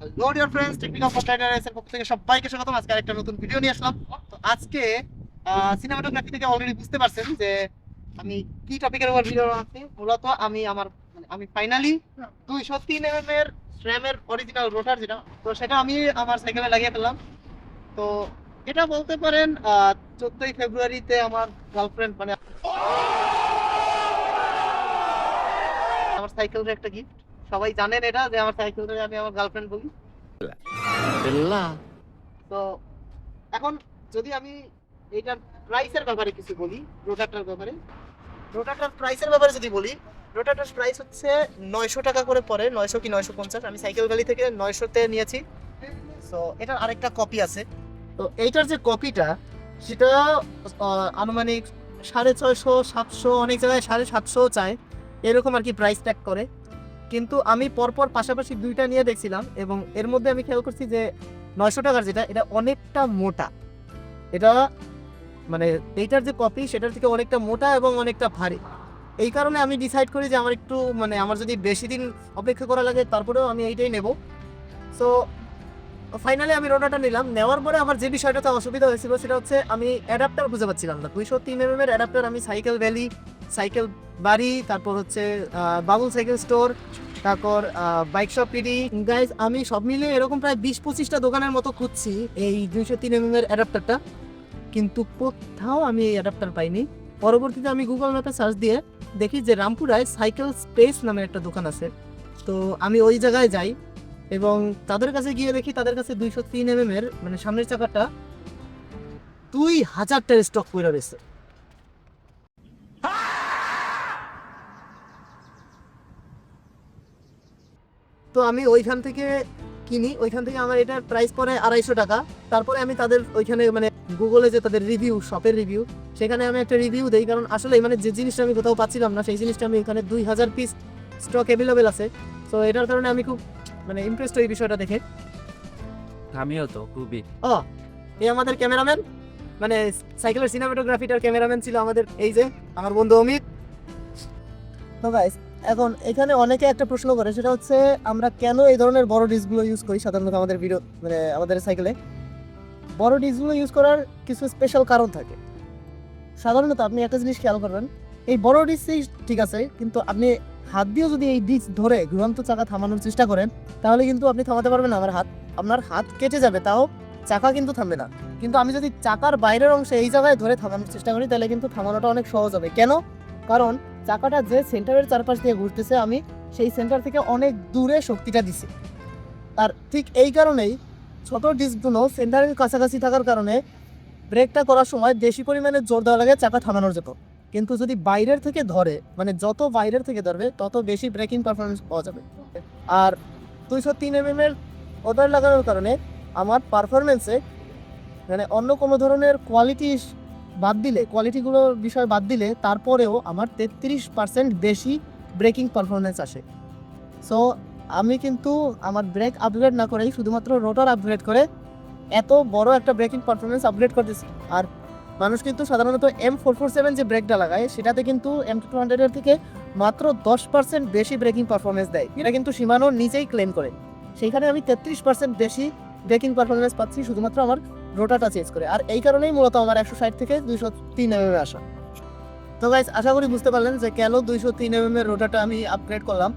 Hello dear friends, technical first এর পক্ষ থেকে সবাইকে স্বাগতম। আজকে আরেকটা নতুন ভিডিও নিয়ে আসলাম। তো আজকে সিনেমাটোগ্রাফি থেকে অলরেডি বুঝতে পারছেন যে আমি কি টপিকের উপর ভিডিও বানাচ্ছি। মূলত আমি ফাইনালি 203 এর স্র্যামের অরিজিনাল রোটার যেটা, তো সেটা আমি আমার সাইকেলে লাগিয়ে ফেললাম। তো এটা বলতে পারেন 14ই ফেব্রুয়ারিতে আমার গার্লফ্রেন্ড আমার সাইকেলের একটা গিফট। সবাই জানেন এটা যে আমার সাইকেলটা আমি আমার গার্লফ্রেন্ড বলি। তো এখন যদি আমি এইটার প্রাইসের ব্যাপারে কিছু বলি, রোটাটার ব্যাপারে, রোটাটার প্রাইসের ব্যাপারে যদি বলি, রোটাটার প্রাইস হচ্ছে 900 টাকা করে পড়ে, 900 কি 950। আমি সাইকেল ভ্যালি থেকে 900-তে নিয়েছি। সো এটার আরেকটা কপি আছে। তো এইটার যে কপিটা সেটা আনুমানিক 650, 700, অনেক জায়গায় 750 চায়, এরকম আর কি প্রাইস ট্যাগ করে। কিন্তু আমি পরপর পাশাপাশি দুইটা নিয়ে দেখছিলাম এবং এর মধ্যে আমি খেয়াল করছি যে 900 টাকার যেটা, এটা অনেকটা মোটা। এটা মানে এইটার যে কপি সেটার থেকে অনেকটা মোটা এবং অনেকটা ভারী। এই কারণে আমি ডিসাইড করি যে আমার একটু আমার যদি বেশি দিন অপেক্ষা করা লাগে তারপরেও আমি এইটাই নেব। সো ফাইনালি আমি রোটাটা নিলাম। নেওয়ার পরে আমার যে বিষয়টাতে অসুবিধা হয়েছিল সেটা হচ্ছে আমি অ্যাডাপ্টার খুঁজে পাচ্ছিলাম না। 203 এর অ্যাডাপ্টার আমি সাইকেল ভ্যালি, সাইকেল বাড়ি, তারপর হচ্ছে বাবুল সাইকেল স্টোর, তারপর বাইক শপ পিডি, গাইজ আমি সব মিলিয়ে এরকম প্রায় 20-25টা দোকানের মতো খুঁজছি এই 203 এর অ্যাডাপ্টারটা, কিন্তু কোথাও আমি এই অ্যাডাপ্টার পাইনি। পরবর্তীতে আমি গুগল ম্যাপে সার্চ দিয়ে দেখি যে রামপুরায় সাইকেল স্পেস নামে একটা দোকান আছে। তো আমি ওই জায়গায় যাই এবং তাদের কাছে গিয়ে দেখি তাদের কাছে 203 এর সামনের চাকাটা 2000টার স্টক করে রয়েছে। তো আমি ওইখান থেকে কিনি, ওইখান থেকে আমার এটার প্রাইস পড়ে 250 টাকা। তারপরে আমি তাদের ওইখানে গুগলে যে তাদের রিভিউ, শপের রিভিউ, সেখানে আমি একটা রিভিউ দিই, কারণ আসলে যে জিনিসটা আমি কোথাও পাচ্ছিলাম না সেই জিনিসটা আমি এখানে 2000 পিস স্টক অ্যাভেলেবেল আছে। তো এটার কারণে আমি খুব ইমপ্রেসড এই বিষয়টা দেখে। আমিও তো খুবই। ও, এই আমাদের ক্যামেরাম্যান, সাইকেলের সিনেমাটোগ্রাফিটার ক্যামেরাম্যান ছিল আমাদের এই যে আমার বন্ধু অমিত। তো গাইস, এখন এখানে অনেকে একটা প্রশ্ন করে, সেটা হচ্ছে আমরা কেন এই ধরনের বড় ডিস্কগুলো ইউজ করি সাধারণত আমাদের ভিডিও, আমাদের সাইকেলে। বড় ডিস্কগুলো ইউজ করার কিছু স্পেশাল কারণ থাকে। সাধারণত আপনি একটা জিনিস খেয়াল করবেন, এই বড় ডিস্কই ঠিক আছে, কিন্তু আপনি হাত দিয়েও যদি এই ডিস্ক ধরে ঘুরন্ত চাকা থামানোর চেষ্টা করেন তাহলে কিন্তু আপনি থামাতে পারবেন না। আপনার হাত কেটে যাবে, তাও চাকা কিন্তু থামবে না। কিন্তু আমি যদি চাকার বাইরের অংশে এই জায়গায় ধরে থামানোর চেষ্টা করি তাহলে কিন্তু থামানোটা অনেক সহজ হবে। কেন? কারণ চাকাটা যে সেন্টারের চারপাশ দিয়ে ঘুরতেছে, আমি সেই সেন্টার থেকে অনেক দূরে শক্তিটা দিছি। আর ঠিক এই কারণেই ছোট ডিস্কগুলো সেন্টারের কাছাকাছি থাকার কারণে ব্রেকটা করার সময় বেশি পরিমাণে জোর দেওয়া লাগে চাকা থামানোর জন্য। কিন্তু যদি বাইরের থেকে ধরে, যত বাইরের থেকে ধরবে তত বেশি ব্রেকিং পারফরমেন্স পাওয়া যাবে। আর 203 এর ওভার লাগানোর কারণে আমার পারফরমেন্সে অন্য কোনো ধরনের কোয়ালিটিগুলোর বিষয় বাদ দিলে তারপরেও আমার 33% বেশি ব্রেকিং পারফরমেন্স আসে। সো আমি কিন্তু আমার ব্রেক আপগ্রেড না করেই শুধুমাত্র রোটার আপগ্রেড করে এত বড় একটা ব্রেকিং পারফরমেন্স আপগ্রেড করতেছি। আর মানুষ কিন্তু সাধারণত M447 যে ব্রেকটা লাগায় সেটাতে কিন্তু M200 এর থেকে মাত্র 10% বেশি ব্রেকিং পারফরমেন্স দেয়। এটা কিন্তু শিমানো নিজেই ক্লেম করে। সেইখানে আমি 33% বেশি ব্রেকিং পারফরমেন্স পাচ্ছি শুধুমাত্র আমার রোটারটা চেঞ্জ করে। আর এই কারণেই মূলত আমার 160 থেকে 203 mm আসা। তো গাইস, আশা করি বুঝতে পারলেন যে কেন 203 mm এর রোটারটা আমি আপগ্রেড করলাম।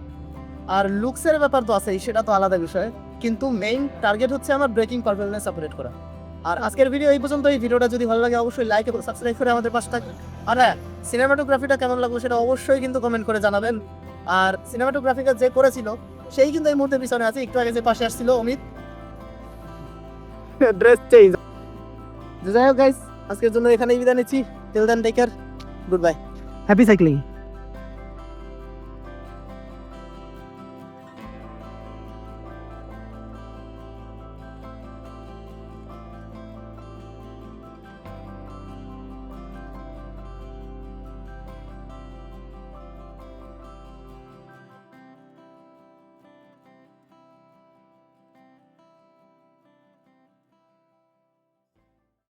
আর লুকসের ব্যাপার তো আছেই, সেটা তো আলাদা বিষয়, কিন্তু মেইন টার্গেট হচ্ছে আমার ব্রেকিং পারফরমেন্স আপগ্রেড করা। আর আজকের ভিডিও এই পর্যন্ত। এই ভিডিওটা যদি ভালো লাগে অবশ্যই লাইক এবং সাবস্ক্রাইব করে আমাদের পাশে থাকবেন। আর হ্যাঁ, সিনেমাটোগ্রাফিটা কেমন লাগলো সেটা অবশ্যই কিন্তু কমেন্ট করে জানাবেন। আর সিনেমাটোগ্রাফিটা যে করেছিল সেই কিন্তু এই মুহূর্তে পিছনে আছে, একটু আগে যে পাশে আসছিল অমিত, ড্রেস চেঞ্জ। যাই হোক গাইস, আজকের জন্য এখানেই বিদায় নিচ্ছি। Till then, take care, goodbye, happy cycling.